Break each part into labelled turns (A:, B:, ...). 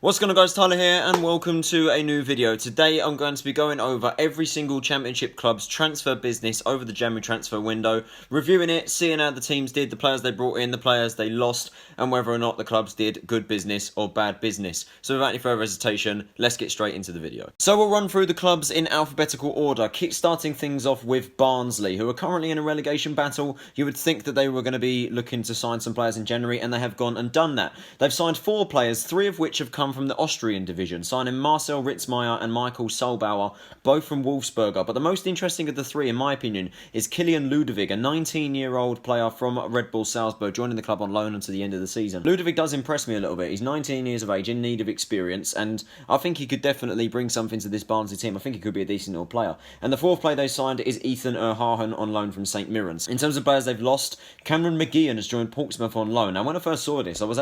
A: What's going on, guys? Tyler here and welcome to a new video. Today I'm going to be going over every single Championship club's transfer business over the January transfer window, reviewing it, seeing how the teams did, the players they brought in, the players they lost, and whether or not the clubs did good business or bad business. So without any further hesitation, let's get straight into the video. So we'll run through the clubs in alphabetical order, kick-starting things off with Barnsley, who are currently in a relegation battle. You would think that they were going to be looking to sign some players in January, and they have gone and done that. They've signed 4 players, 3 of which have come from the Austrian division, signing Marcel Ritzmeier and Michael Solbauer, both from Wolfsberger. But the most interesting of the 3, in my opinion, is Kilian Ludwig, a 19-year-old player from Red Bull Salzburg, joining the club on loan until the end of the season. Ludwig does impress me a little bit. He's 19 years of age, in need of experience, and I think he could definitely bring something to this Barnsley team. I think he could be a decent little player. And the 4th player they signed is Ethan Erhagen on loan from St Mirren's. In terms of players they've lost, Cameron McGeehan has joined Portsmouth on loan. Now, when I first saw this, I was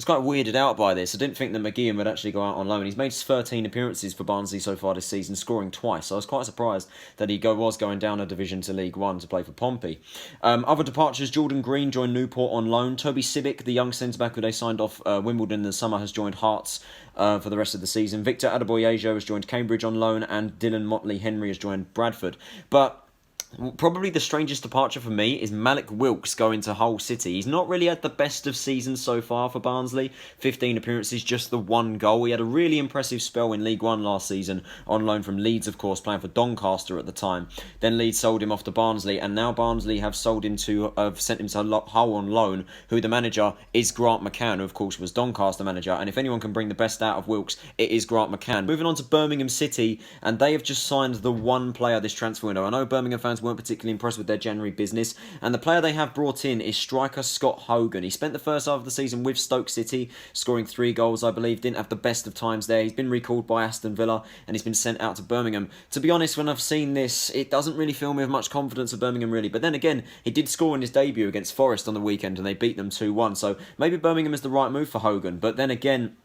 A: quite weirded out by this. I didn't think that McGeehan would actually go out on loan. He's made 13 appearances for Barnsley so far this season, scoring twice. So I was quite surprised that he was going down a division to League One to play for Pompey. Other departures, Jordan Green joined Newport on loan. Toby Sibic, the young centre-back who they signed off Wimbledon in the summer, has joined Hearts for the rest of the season. Victor Adebayo has joined Cambridge on loan, and Dylan Motley-Henry has joined Bradford. But probably the strangest departure for me is Malik Wilkes going to Hull City. He's not really had the best of seasons so far for Barnsley. 15 appearances, just the 1 goal. He had a really impressive spell in League One last season, on loan from Leeds, of course, playing for Doncaster at the time. Then Leeds sold him off to Barnsley, and now Barnsley have sent him to Hull on loan, who the manager is Grant McCann, who of course was Doncaster manager. And if anyone can bring the best out of Wilkes, it is Grant McCann. Moving on to Birmingham City, and they have just signed the 1 player this transfer window. I know Birmingham fans weren't particularly impressed with their January business, and the player they have brought in is striker Scott Hogan. He spent the first half of the season with Stoke City, scoring 3 goals, I believe. Didn't have the best of times there. He's been recalled by Aston Villa, and he's been sent out to Birmingham. To be honest, when I've seen this, it doesn't really fill me with much confidence of Birmingham, really. But then again, he did score in his debut against Forest on the weekend, and they beat them 2-1. So maybe Birmingham is the right move for Hogan. But then again,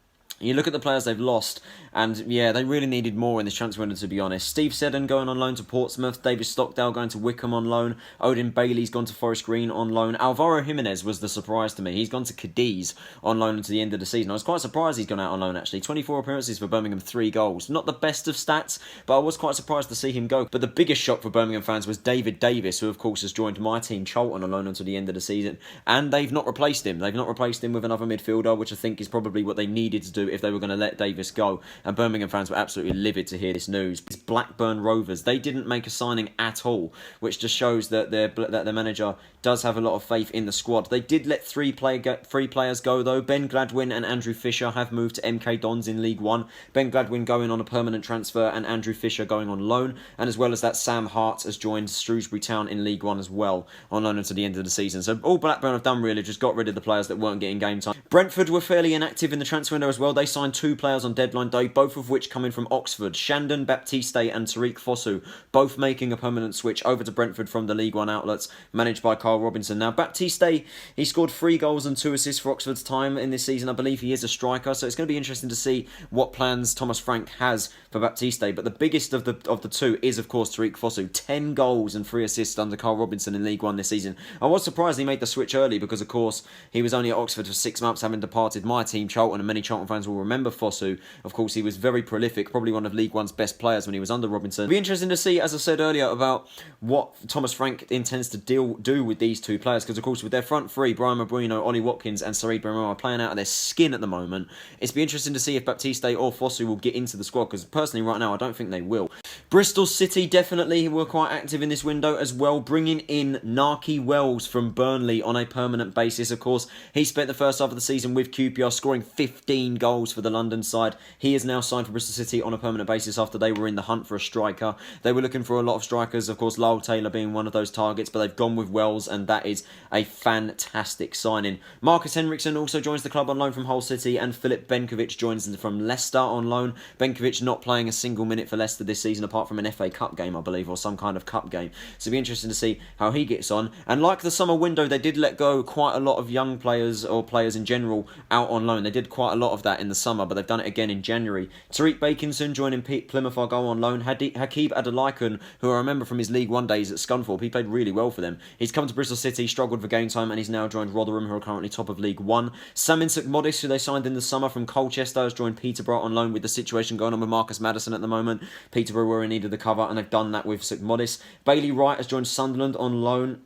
A: you look at the players they've lost, and yeah, they really needed more in this transfer window, to be honest. Steve Seddon going on loan to Portsmouth, David Stockdale going to Wickham on loan, Odin Bailey's gone to Forest Green on loan, Alvaro Jimenez was the surprise to me. He's gone to Cadiz on loan until the end of the season. I was quite surprised he's gone out on loan, actually. 24 appearances for Birmingham, 3 goals. Not the best of stats, but I was quite surprised to see him go. But the biggest shock for Birmingham fans was David Davis, who of course has joined my team Charlton on loan until the end of the season, and they've not replaced him. They've not replaced him with another midfielder, which I think is probably what they needed to do if they were going to let Davis go, and Birmingham fans were absolutely livid to hear this news. It's Blackburn Rovers. They didn't make a signing at all, which just shows that their manager does have a lot of faith in the squad. They did let 3 players go, though. Ben Gladwin and Andrew Fisher have moved to MK Dons in League One. Ben Gladwin going on a permanent transfer, and Andrew Fisher going on loan. And as well as that, Sam Hart has joined Shrewsbury Town in League One as well, on loan until the end of the season. So all Blackburn have done really just got rid of the players that weren't getting game time. Brentford were fairly inactive in the transfer window as well. They signed 2 players on deadline day, both of which coming from Oxford. Shandon Baptiste and Tariq Fosu, both making a permanent switch over to Brentford from the League One outlets, managed by Carl Robinson. Now, Baptiste, he scored 3 goals and 2 assists for Oxford's time in this season. I believe he is a striker, so it's going to be interesting to see what plans Thomas Frank has for Baptiste. But the biggest of the 2 is, of course, Tariq Fosu. 10 goals and 3 assists under Carl Robinson in League One this season. I was surprised he made the switch early because, of course, he was only at Oxford for 6 months, having departed my team, Charlton, and many Charlton fans will remember Fosu. Of course, he was very prolific, probably one of League One's best players when he was under Robinson. It'll be interesting to see, as I said earlier, about what Thomas Frank intends to do with these 2 players, because of course with their front 3, Brian Mabrino, Ollie Watkins and Saeed Benrahma, are playing out of their skin at the moment. It's be interesting to see if Baptiste or Fosu will get into the squad, because personally right now I don't think they will. Bristol City definitely were quite active in this window as well, bringing in Narky Wells from Burnley on a permanent basis. Of course, he spent the first half of the season with QPR, scoring 15 goals for the London side. He is now signed for Bristol City on a permanent basis after they were in the hunt for a striker. They were looking for a lot of strikers, of course Lyle Taylor being one of those targets, but they've gone with Wells, and that is a fantastic signing. Marcus Henriksen also joins the club on loan from Hull City, and Filip Benkovic joins from Leicester on loan. Benkovic not playing a single minute for Leicester this season, apart from an FA Cup game, I believe, or some kind of cup game. So it'll be interesting to see how he gets on. And like the summer window, they did let go quite a lot of young players, or players in general, out on loan. They did quite a lot of that in the summer, but they've done it again in January. Tariq Bakinson joining Plymouth Argyle on loan. Hakeeb Adelaikun, who I remember from his League One days at Scunthorpe, he played really well for them. He's come to Bristol City, struggled for game time, and he's now joined Rotherham, who are currently top of League One. Samin Modis, who they signed in the summer from Colchester, has joined Peterborough on loan with the situation going on with Marcus Maddison at the moment. Peterborough were in need of the cover, and they've done that with Modis. Bailey Wright has joined Sunderland on loan.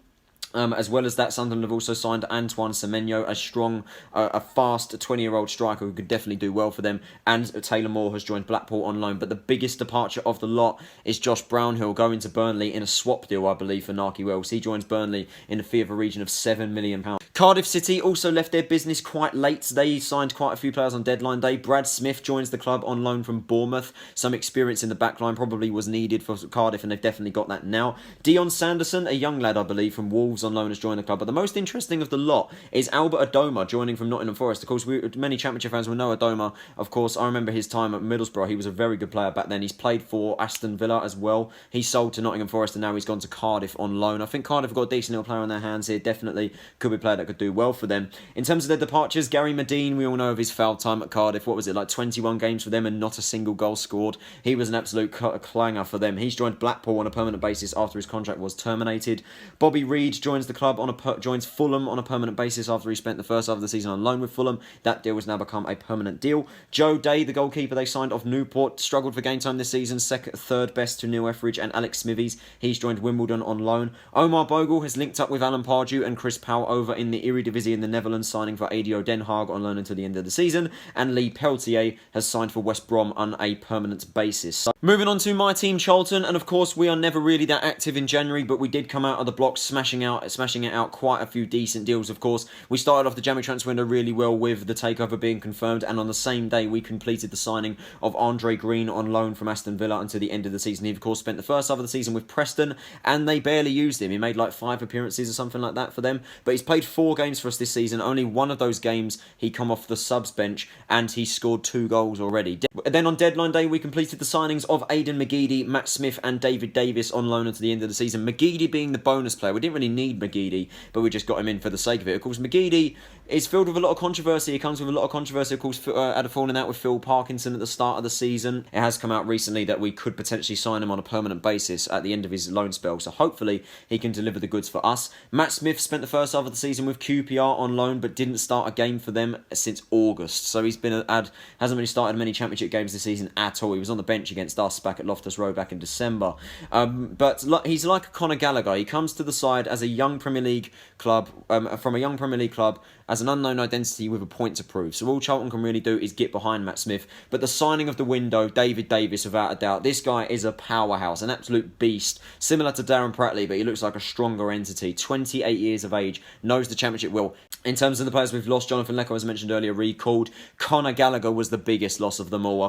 A: As well as that, Sunderland have also signed Antoine Semenyo, a strong, a fast 20-year-old striker who could definitely do well for them. And Taylor Moore has joined Blackpool on loan. But the biggest departure of the lot is Josh Brownhill going to Burnley in a swap deal, I believe, for Narky Wells. He joins Burnley in a fee of a region of £7 million. Cardiff City also left their business quite late. They signed quite a few players on deadline day. Brad Smith joins the club on loan from Bournemouth. Some experience in the backline probably was needed for Cardiff, and they've definitely got that now. Dion Sanderson, a young lad, I believe, from Wolves on loan, has joined the club. But the most interesting of the lot is Albert Adoma joining from Nottingham Forest. Of course, many Championship fans will know Adoma. Of course, I remember his time at Middlesbrough. He was a very good player back then. He's played for Aston Villa as well. He sold to Nottingham Forest, and now he's gone to Cardiff on loan. I think Cardiff have got a decent little player on their hands here. Definitely could be a player that could do well for them. In terms of their departures, Gary Medine, we all know of his foul time at Cardiff. What was it, like 21 games for them and not a single goal scored? He was an absolute clanger for them. He's joined Blackpool on a permanent basis after his contract was terminated. Bobby Reid joins the club joins Fulham on a permanent basis after he spent the first half of the season on loan with Fulham. That deal has now become a permanent deal. Joe Day, the goalkeeper they signed off Newport, struggled for game time this season, third best to Neil Etheridge and Alex Smithies. He's joined Wimbledon on loan. Omar Bogle has linked up with Alan Pardew and Chris Powell over in the Eredivisie in the Netherlands, signing for ADO Den Haag on loan until the end of the season, and Lee Peltier has signed for West Brom on a permanent basis. So, moving on to my team, Charlton, and of course we are never really that active in January, but we did come out of the blocks smashing it out quite a few decent deals. Of course, we started off the January transfer window really well with the takeover being confirmed, and on the same day we completed the signing of Andre Green on loan from Aston Villa until the end of the season. He of course spent the first half of the season with Preston, and they barely used him. He made like 5 appearances or something like that for them, but he's played 4 games for us this season. Only one of those games he come off the subs bench, and he scored 2 goals already. Then on deadline day we completed the signings of Aidan McGeady, Matt Smith and David Davis on loan until the end of the season. McGeady being the bonus player. We didn't really need McGeady, but we just got him in for the sake of it. Of course, McGeady is filled with a lot of controversy. He comes with a lot of controversy. Of course, had a falling out with Phil Parkinson at the start of the season. It has come out recently that we could potentially sign him on a permanent basis at the end of his loan spell, so hopefully he can deliver the goods for us. Matt Smith spent the first half of the season with QPR on loan, but didn't start a game for them since August, so he's hasn't really started many Championship games this season at all. He was on the bench against us back at Loftus Road back in December. But he's like a Conor Gallagher. He comes to the side as a young Premier League club, from a young Premier League club, as an unknown identity with a point to prove. So all Charlton can really do is get behind Matt Smith. But the signing of the window, David Davis, without a doubt. This guy is a powerhouse, an absolute beast. Similar to Darren Pratley, but he looks like a stronger entity. 28 years of age, knows the Championship well. In terms of the players we've lost, Jonathan Lecco, as I mentioned earlier, recalled. Conor Gallagher was the biggest loss of them all. I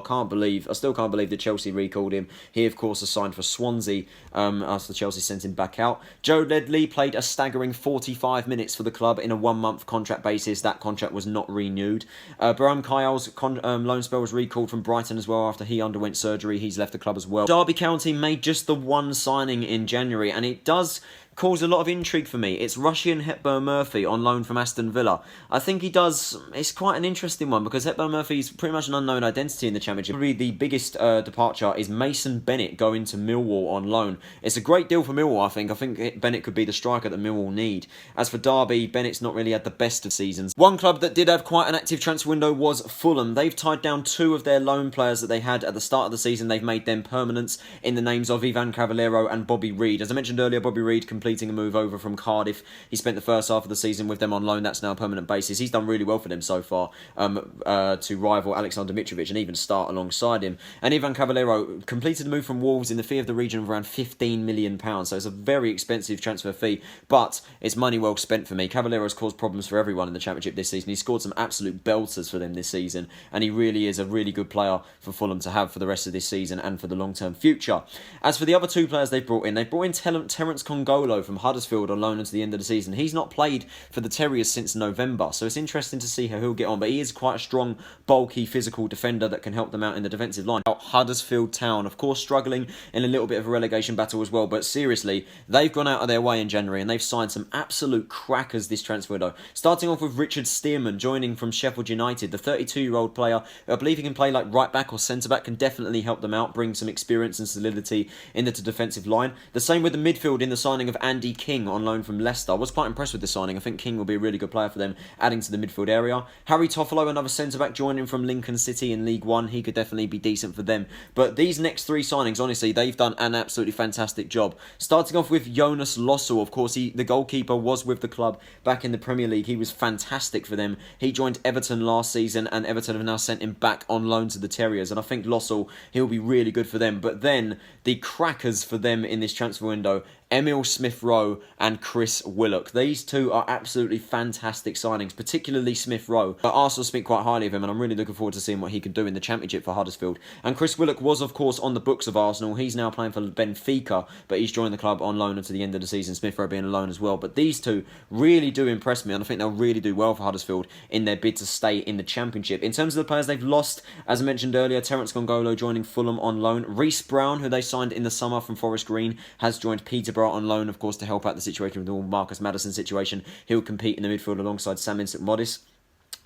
A: still can't believe that Chelsea recalled him. He, of course, has signed for Swansea after Chelsea sent him back out. Joe Ledley played a staggering 45 minutes for the club in a 1-month contract basis. That contract was not renewed. Barham Kyle's loan spell was recalled from Brighton as well after he underwent surgery. He's left the club as well. Derby County made just the one signing in January, and it does cause a lot of intrigue for me. It's Russian Hepburn Murphy on loan from Aston Villa. I think he does. It's quite an interesting one because Hepburn Murphy is pretty much an unknown identity in the Championship. Probably the biggest departure is Mason Bennett going to Millwall on loan. It's a great deal for Millwall, I think. I think Bennett could be the striker that Millwall need. As for Derby, Bennett's not really had the best of seasons. One club that did have quite an active transfer window was Fulham. They've tied down 2 of their loan players that they had at the start of the season. They've made them permanents in the names of Ivan Cavallero and Bobby Reid. As I mentioned earlier, Bobby Reid completing a move over from Cardiff. He spent the first half of the season with them on loan. That's now a permanent basis. He's done really well for them so far, to rival Alexander Mitrovic and even start alongside him. And Ivan Cavallero completed the move from Wolves in the fee of the region of around £15 million. So it's a very expensive transfer fee, but it's money well spent for me. Cavallero's caused problems for everyone in the Championship this season. He scored some absolute belters for them this season, and he really is a really good player for Fulham to have for the rest of this season and for the long-term future. As for the other 2 players they've brought in Terence Congolo Diallo from Huddersfield on loan until the end of the season. He's not played for the Terriers since November, so it's interesting to see how he'll get on. But he is quite a strong, bulky, physical defender that can help them out in the defensive line. Huddersfield Town, of course, struggling in a little bit of a relegation battle as well. But seriously, they've gone out of their way in January and they've signed some absolute crackers this transfer window. Starting off with Richard Stearman joining from Sheffield United, the 32-year-old player. I believe he can play like right back or centre back, can definitely help them out, bring some experience and solidity into the defensive line. The same with the midfield in the signing of Andy King on loan from Leicester. I was quite impressed with the signing. I think King will be a really good player for them, adding to the midfield area. Harry Toffolo, another centre back, joining from Lincoln City in League One. He could definitely be decent for them. But these next three signings, honestly, they've done an absolutely fantastic job. Starting off with Jonas Lossell, of course, the goalkeeper was with the club back in the Premier League. He was fantastic for them. He joined Everton last season, and Everton have now sent him back on loan to the Terriers. And I think Lossell, he'll be really good for them. But then the crackers for them in this transfer window, Emil Smith-Rowe and Chris Willock. These two are absolutely fantastic signings, particularly Smith-Rowe. But Arsenal speak quite highly of him, and I'm really looking forward to seeing what he can do in the Championship for Huddersfield. And Chris Willock was, of course, on the books of Arsenal. He's now playing for Benfica, but he's joined the club on loan until the end of the season, Smith-Rowe being a loan as well. But these two really do impress me, and I think they'll really do well for Huddersfield in their bid to stay in the Championship. In terms of the players they've lost, as I mentioned earlier, Terence Gongolo joining Fulham on loan. Reece Brown, who they signed in the summer from Forest Green, has joined Peterborough on loan, of course, to help out the situation with the Marcus Maddison situation. He'll compete in the midfield alongside Sam Vincent-Modis.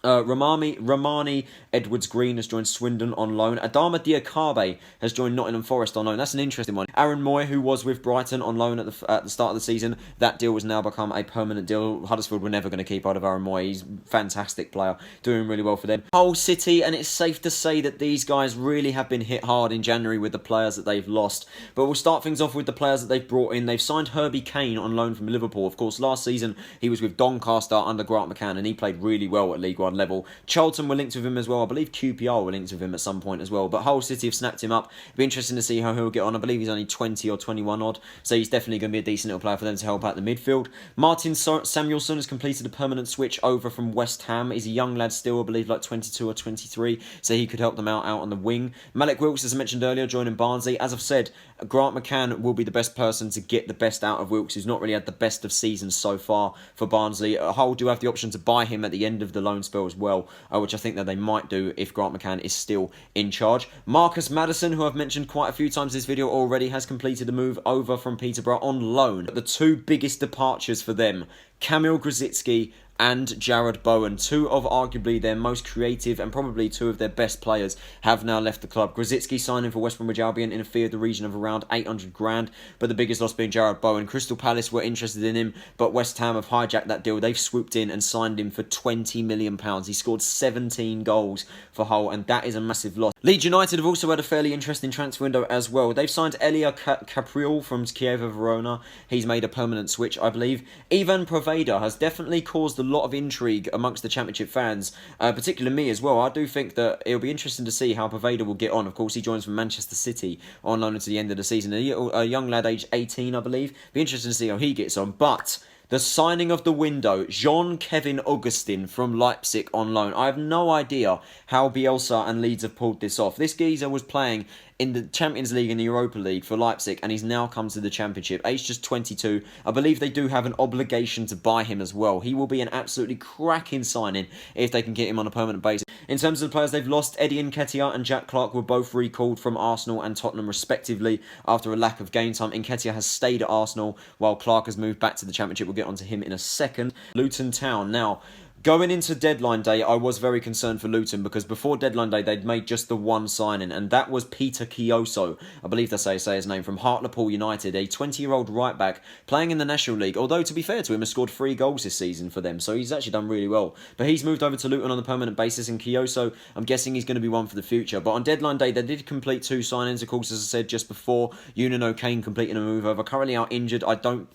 A: Romani Edwards-Green has joined Swindon on loan. Adama Diakabe has joined Nottingham Forest on loan. That's an interesting one. Aaron Moy, who was with Brighton on loan at the start of the season, that deal has now become a permanent deal. Huddersfield were never going to keep hold of Aaron Moy. He's a fantastic player, doing really well for them. Hull City, and it's safe to say that these guys really have been hit hard in January with the players that they've lost. But we'll start things off with the players that they've brought in. They've signed Herbie Kane on loan from Liverpool. Of course, last season he was with Doncaster under Grant McCann, and he played really well at League One level. Charlton were linked with him as well. I believe QPR were linked with him at some point as well. But Hull City have snapped him up. It'll be interesting to see how he'll get on. I believe he's only 20 or 21 odd. So he's definitely going to be a decent little player for them to help out the midfield. Martin Samuelson has completed a permanent switch over from West Ham. He's a young lad still, I believe like 22 or 23. So he could help them out on the wing. Malik Wilks, as I mentioned earlier, joining Barnsley. As I've said, Grant McCann will be the best person to get the best out of Wilks, who's not really had the best of seasons so far for Barnsley. Hull do have the option to buy him at the end of the loan spell as well, which I think that they might do if Grant McCann is still in charge. Marcus Maddison, who I've mentioned quite a few times in this video already, has completed a move over from Peterborough on loan. The two biggest departures for them, Kamil Grosicki and Jared Bowen, two of arguably their most creative and probably two of their best players, have now left the club. Grosicki signing for West Bromwich Albion in a fee of the region of around 800 grand, but the biggest loss being Jared Bowen. Crystal Palace were interested in him, but West Ham have hijacked that deal. They've swooped in and signed him for £20 million. He scored 17 goals for Hull, and that is a massive loss. Leeds United have also had a fairly interesting transfer window as well. They've signed Elia Capriol from Chiesa Verona. He's made a permanent switch, I believe. Ivan Poveda has definitely caused a lot of intrigue amongst the Championship fans, particularly me as well. I do think that it'll be interesting to see how Poveda will get on. Of course, he joins from Manchester City on loan until the end of the season. A young lad aged 18, I believe. Be interesting to see how he gets on. But the signing of the window, Jean-Kevin Augustin from Leipzig on loan. I have no idea how Bielsa and Leeds have pulled this off. This geezer was playing in the Champions League and the Europa League for Leipzig, and he's now come to the Championship. Aged just 22. I believe they do have an obligation to buy him as well. He will be an absolutely cracking signing if they can get him on a permanent basis. In terms of the players they've lost, Eddie Nketiah and Jack Clark were both recalled from Arsenal and Tottenham respectively after a lack of game time. Nketiah has stayed at Arsenal while Clark has moved back to the Championship. We'll get onto him in a second. Luton Town. Now, going into deadline day, I was very concerned for Luton because before deadline day, they'd made just the one signing, and that was Peter Kioso. I believe that's how you say his name, from Hartlepool United, a 20-year-old right-back playing in the National League. Although, to be fair to him, has scored 3 goals this season for them, so he's actually done really well. But he's moved over to Luton on a permanent basis, and Kioso, I'm guessing he's going to be one for the future. But on deadline day, they did complete 2 signings, of course, as I said just before. Unino Kane completing a move over. Currently out injured. I don't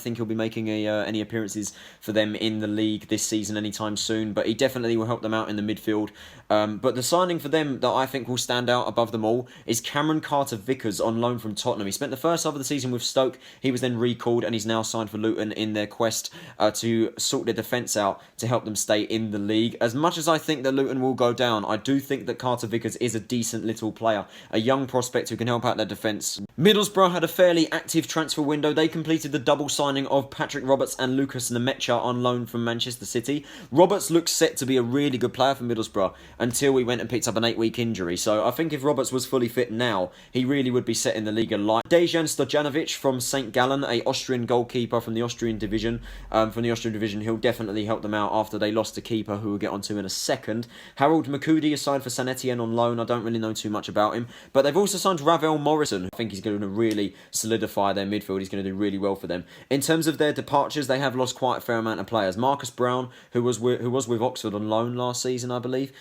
A: think he'll be making any appearances for them in the league this season anytime anytime soon, but he definitely will help them out in the midfield. But the signing for them that I think will stand out above them all is Cameron Carter-Vickers on loan from Tottenham. He spent the first half of the season with Stoke. He was then recalled, and he's now signed for Luton in their quest to sort their defence out to help them stay in the league. As much as I think that Luton will go down, I do think that Carter-Vickers is a decent little player, a young prospect who can help out their defence. Middlesbrough had a fairly active transfer window. They completed the double signing of Patrick Roberts and Lucas Nemecha on loan from Manchester City. Roberts looks set to be a really good player for Middlesbrough until he went and picked up an 8-week injury. So I think if Roberts was fully fit now, he really would be set in the league alight. Dejan Stojanovic from St. Gallen, a Austrian goalkeeper from the Austrian division. He'll definitely help them out after they lost a keeper who we'll get onto in a second. Harold Makudi is signed for St Etienne on loan. I don't really know too much about him. But they've also signed Ravel Morrison. I think he's going to really solidify their midfield. He's going to do really well for them. In terms of their departures, they have lost quite a fair amount of players. Marcus Brown, who was with Oxford on loan last season, I believe.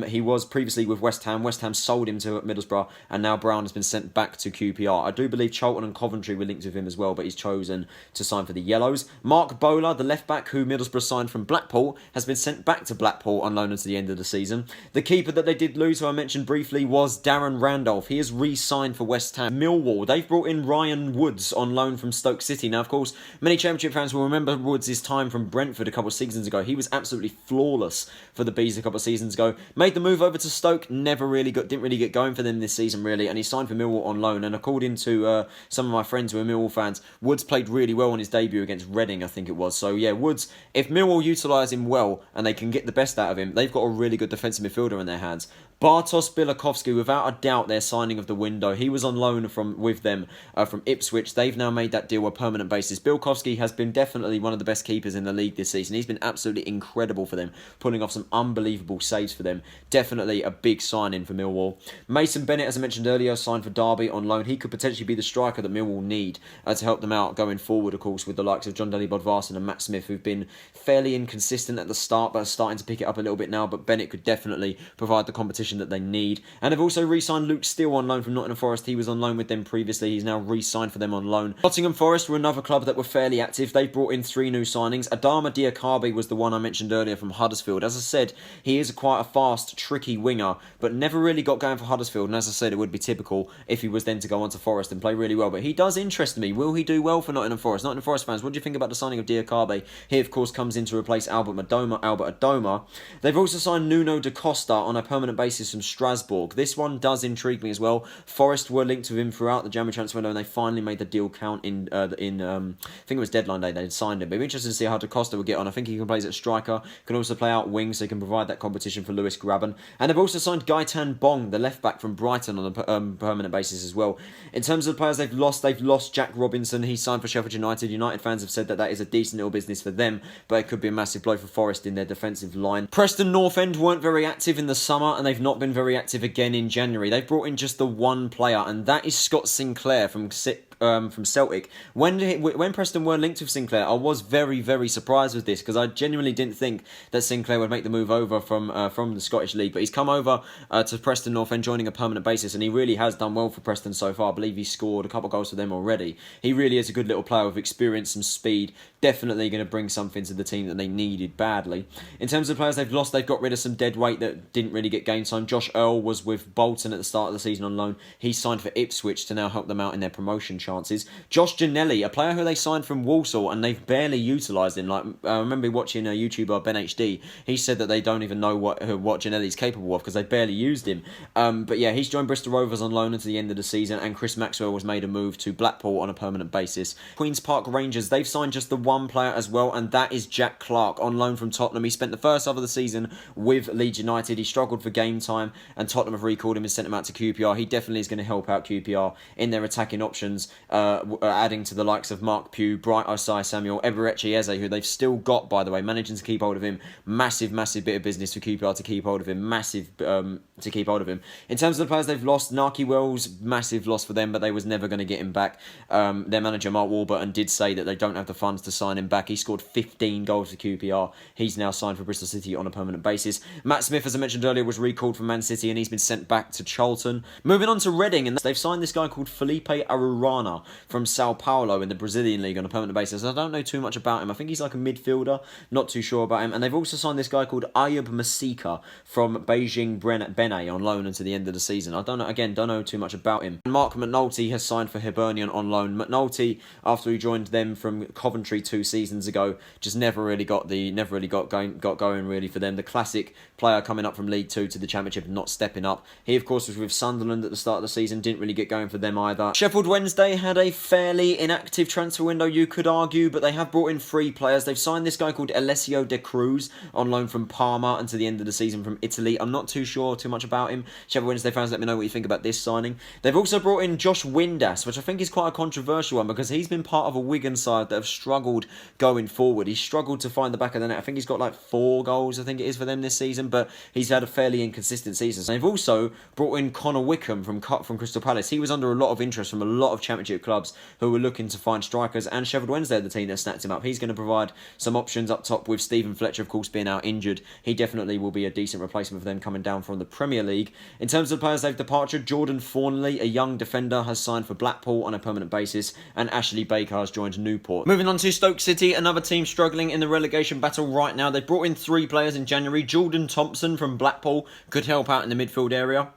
A: He was previously with West Ham. West Ham sold him to Middlesbrough, and now Brown has been sent back to QPR. I do believe Charlton and Coventry were linked with him as well, but he's chosen to sign for the Yellows. Mark Bowler, the left-back who Middlesbrough signed from Blackpool, has been sent back to Blackpool on loan until the end of the season. The keeper that they did lose, who I mentioned briefly, was Darren Randolph. He is re-signed for West Ham. Millwall, they've brought in Ryan Woods on loan from Stoke City. Now, of course, many Championship fans will remember Woods' time from Brentford a couple of seasons ago. He was absolutely flawless for the Bees a couple of seasons ago. Made the move over to Stoke, didn't really get going for them this season, really, and he signed for Millwall on loan. And according to some of my friends who are Millwall fans, Woods played really well on his debut against Reading, I think it was. So, yeah, Woods, if Millwall utilise him well and they can get the best out of him, they've got a really good defensive midfielder in their hands. Bartosz Białkowski, without a doubt, their signing of the window. He was on loan with them from Ipswich. They've now made that deal a permanent basis. Białkowski has been definitely one of the best keepers in the league this season. He's been absolutely incredible for them, pulling off some unbelievable saves for them. Definitely a big signing for Millwall. Mason Bennett, as I mentioned earlier, signed for Derby on loan. He could potentially be the striker that Millwall need to help them out going forward, of course, with the likes of John Daly Bodvarsson and Matt Smith, who've been fairly inconsistent at the start, but are starting to pick it up a little bit now. But Bennett could definitely provide the competition that they need. And they've also re-signed Luke Steele on loan from Nottingham Forest. He was on loan with them previously. He's now re-signed for them on loan. Nottingham Forest were another club that were fairly active. They've brought in 3 new signings. Adama Diakabi was the one I mentioned earlier from Huddersfield. As I said, he is quite a fast, tricky winger, but never really got going for Huddersfield. And as I said, it would be typical if he was then to go on to Forest and play really well. But he does interest me. Will he do well for Nottingham Forest? Nottingham Forest fans, what do you think about the signing of Diakabi? He, of course, comes in to replace Albert Adoma. They've also signed Nuno da Costa on a permanent basis from Strasbourg. This one does intrigue me as well. Forest were linked with him throughout the January transfer window, and they finally made the deal count in I think it was deadline day. They signed him. But it'd be interesting to see how Da Costa will get on. I think he can play as a striker, can also play out wing, so he can provide that competition for Lewis Graben. And they've also signed Gaitan Bong, the left back from Brighton, on a permanent basis as well. In terms of the players they've lost Jack Robinson. He signed for Sheffield United. United fans have said that is a decent little business for them, but it could be a massive blow for Forest in their defensive line. Preston North End weren't very active in the summer, and they've not been very active again in January. They've brought in just the one player, and that is Scott Sinclair from Celtic. When Preston were linked with Sinclair, I was very, very surprised with this, because I genuinely didn't think that Sinclair would make the move over from the Scottish League. But he's come over to Preston North End, joining a permanent basis, and he really has done well for Preston so far. I believe he's scored a couple of goals for them already. He really is a good little player with experience and speed. Definitely going to bring something to the team that they needed badly. In terms of the players they've lost, they've got rid of some dead weight that didn't really get game time. Josh Earl was with Bolton at the start of the season on loan. He signed for Ipswich to now help them out in their promotion chances. Josh Ginnelly, a player who they signed from Walsall, and they've barely utilised him. I remember watching a YouTuber, Ben HD. He said that they don't even know what Ginnelly's capable of because they barely used him. But yeah, he's joined Bristol Rovers on loan until the end of the season, and Chris Maxwell was made a move to Blackpool on a permanent basis. Queen's Park Rangers, they've signed just the one player as well, and that is Jack Clark on loan from Tottenham. He spent the first half of the season with Leeds United. He struggled for game time, and Tottenham have recalled him and sent him out to QPR. He definitely is going to help out QPR in their attacking options, adding to the likes of Mark Pugh, Bright Osai Samuel, Eberechi Eze, who they've still got, by the way, managing to keep hold of him. Massive bit of business for QPR to keep hold of him. To keep hold of him. In terms of the players they've lost, Naki Wells, massive loss for them, but they was never going to get him back. Their manager, Mark Warburton, did say that they don't have the funds to sign him back. He scored 15 goals for QPR. He's now signed for Bristol City on a permanent basis. Matt Smith, as I mentioned earlier, was recalled from Man City, and he's been sent back to Charlton. Moving on to Reading, and they've signed this guy called Felipe Arurana Santana from Sao Paulo in the Brazilian league on a permanent basis. I don't know too much about him. I think he's like a midfielder. Not too sure about him. And they've also signed this guy called Ayub Masika from Beijing Bene on loan until the end of the season. I don't know too much about him. And Mark McNulty has signed for Hibernian on loan. McNulty, after he joined them from Coventry 2 seasons ago, just never really got going really for them. The classic player coming up from League 2 to the Championship and not stepping up. He, of course, was with Sunderland at the start of the season. Didn't really get going for them either. Sheffield Wednesday had a fairly inactive transfer window, you could argue, but they have brought in 3 players. They've signed this guy called Alessio De Cruz on loan from Parma until the end of the season from Italy. I'm not too sure too much about him. Sheffield Wednesday fans, let me know what you think about this signing. They've also brought in Josh Windass, which I think is quite a controversial one because he's been part of a Wigan side that have struggled going forward. He's struggled to find the back of the net. I think he's got like 4 goals, I think it is, for them this season, but he's had a fairly inconsistent season. So they've also brought in Connor Wickham from Crystal Palace. He was under a lot of interest from a lot of Championship clubs who were looking to find strikers, and Sheffield Wednesday are the team that snapped him up. He's going to provide some options up top with Stephen Fletcher, of course, being out injured. He definitely will be a decent replacement for them coming down from the Premier League. In terms of players they've departed, Jordan Thornley, a young defender, has signed for Blackpool on a permanent basis, and Ashley Baker has joined Newport. Moving on to Stoke City, another team struggling in the relegation battle right now. They brought in 3 players in January. Jordan Thompson from Blackpool could help out in the midfield area.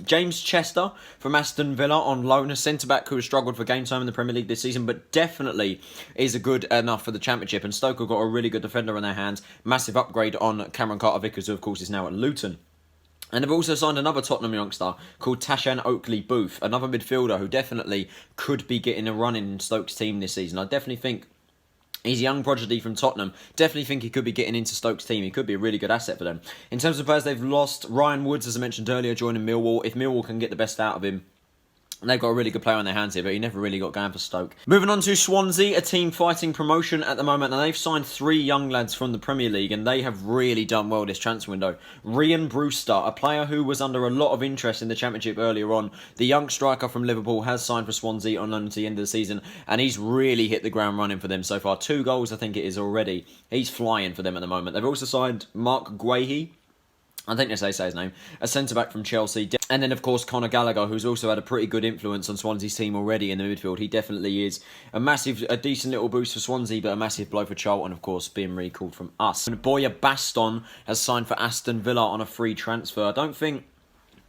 A: James Chester from Aston Villa on loan, a centre-back who has struggled for game time in the Premier League this season, but definitely is a good enough for the Championship. And Stoke have got a really good defender on their hands. Massive upgrade on Cameron Carter-Vickers, who of course is now at Luton. And they've also signed another Tottenham youngster called Tashan Oakley-Booth, another midfielder who definitely could be getting a run in Stoke's team this season. I definitely think he's a young prodigy from Tottenham. Definitely think he could be getting into Stoke's team. He could be a really good asset for them. In terms of players they've lost, Ryan Woods, as I mentioned earlier, joining Millwall. If Millwall can get the best out of him, they've got a really good player on their hands here, but he never really got going for Stoke. Moving on to Swansea, a team fighting promotion at the moment, and they've signed 3 young lads from the Premier League, and they have really done well this transfer window. Ryan Brewster, a player who was under a lot of interest in the Championship earlier on. The young striker from Liverpool has signed for Swansea on loan until the end of the season, and he's really hit the ground running for them so far. 2 goals, I think it is already. He's flying for them at the moment. They've also signed Mark Guehi, I think that's how you say his name, a centre-back from Chelsea. And then, of course, Conor Gallagher, who's also had a pretty good influence on Swansea's team already in the midfield. He definitely is a decent little boost for Swansea, but a massive blow for Charlton, of course, being recalled from us. And Boya Baston has signed for Aston Villa on a free transfer. I think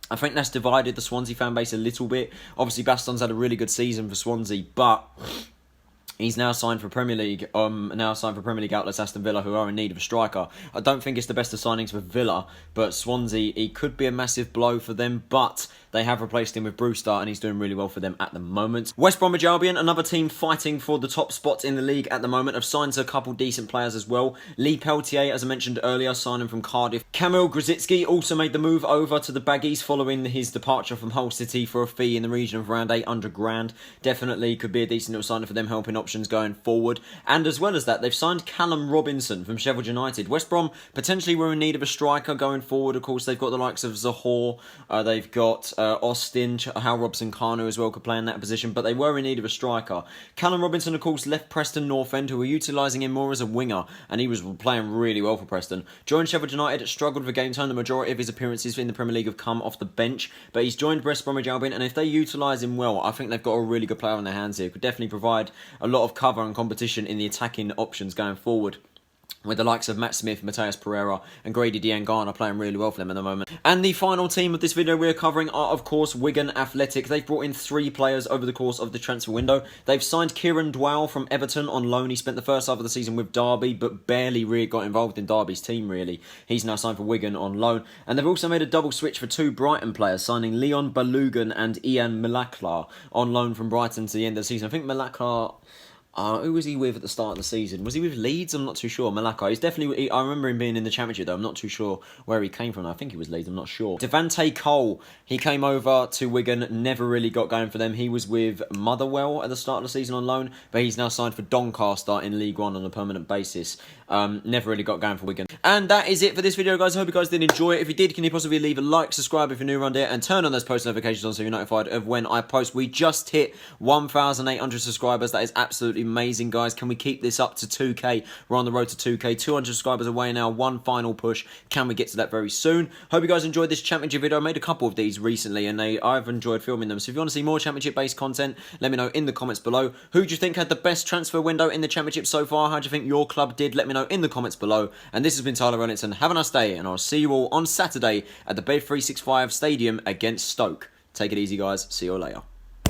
A: that's divided the Swansea fan base a little bit. Obviously, Baston's had a really good season for Swansea, but he's now signed for Premier League. Outlets Aston Villa, who are in need of a striker. I don't think it's the best of signings for Villa, but Swansea, he could be a massive blow for them. But they have replaced him with Brewster, and he's doing really well for them at the moment. West Bromwich Albion, another team fighting for the top spots in the league at the moment, have signed a couple decent players as well. Lee Peltier, as I mentioned earlier, signing from Cardiff. Kamil Grzycki also made the move over to the Baggies following his departure from Hull City for a fee in the region of around £800. Definitely could be a decent little signing for them, helping options going forward. And as well as that, they've signed Callum Robinson from Sheffield United. West Brom potentially were in need of a striker going forward. Of course, they've got the likes of Zahor, they've got Austin, Hal Robson-Kanu as well could play in that position, but they were in need of a striker. Callum Robinson, of course, left Preston North End, who were utilising him more as a winger, and he was playing really well for Preston. Joined Sheffield United, struggled for game time. The majority of his appearances in the Premier League have come off the bench, but he's joined West Bromwich Albion, and if they utilise him well, I think they've got a really good player on their hands here. Could definitely provide a lot of cover and competition in the attacking options going forward, with the likes of Matt Smith, Mateus Pereira and Grady Diangana playing really well for them at the moment. And the final team of this video we're covering are, of course, Wigan Athletic. They've brought in 3 players over the course of the transfer window. They've signed Kieran Dwell from Everton on loan. He spent the first half of the season with Derby, but barely really got involved in Derby's team, really. He's now signed for Wigan on loan. And they've also made a double switch for 2 Brighton players, signing Leon Balogun and Ian Malaklar on loan from Brighton to the end of the season. I think Malaklar, who was he with at the start of the season? Was he with Leeds? I'm not too sure. Malacca. He's definitely. I remember him being in the Championship, though. I'm not too sure where he came from. I think he was Leeds. I'm not sure. Devante Cole. He came over to Wigan. Never really got going for them. He was with Motherwell at the start of the season on loan, but he's now signed for Doncaster in League One on a permanent basis. Never really got going for Wigan. And that is it for this video, guys. I hope you guys did enjoy it. If you did, can you possibly leave a like, subscribe if you're new around here, and turn on those post notifications on so you're notified of when I post. We just hit 1,800 subscribers. That is absolutely amazing, guys. Can we keep this up to 2K? We're on the road to 2K. 200 subscribers away now. One final push. Can we get to that very soon? Hope you guys enjoyed this Championship video. I made a couple of these recently, and I've enjoyed filming them. So if you want to see more Championship-based content, let me know in the comments below. Who do you think had the best transfer window in the Championship so far? How do you think your club did? Let me know in the comments below. And this has been Tyler Rennickson. Have a nice day, and I'll see you all on Saturday at the Bet365 Stadium against Stoke. Take it easy, guys. See you all later.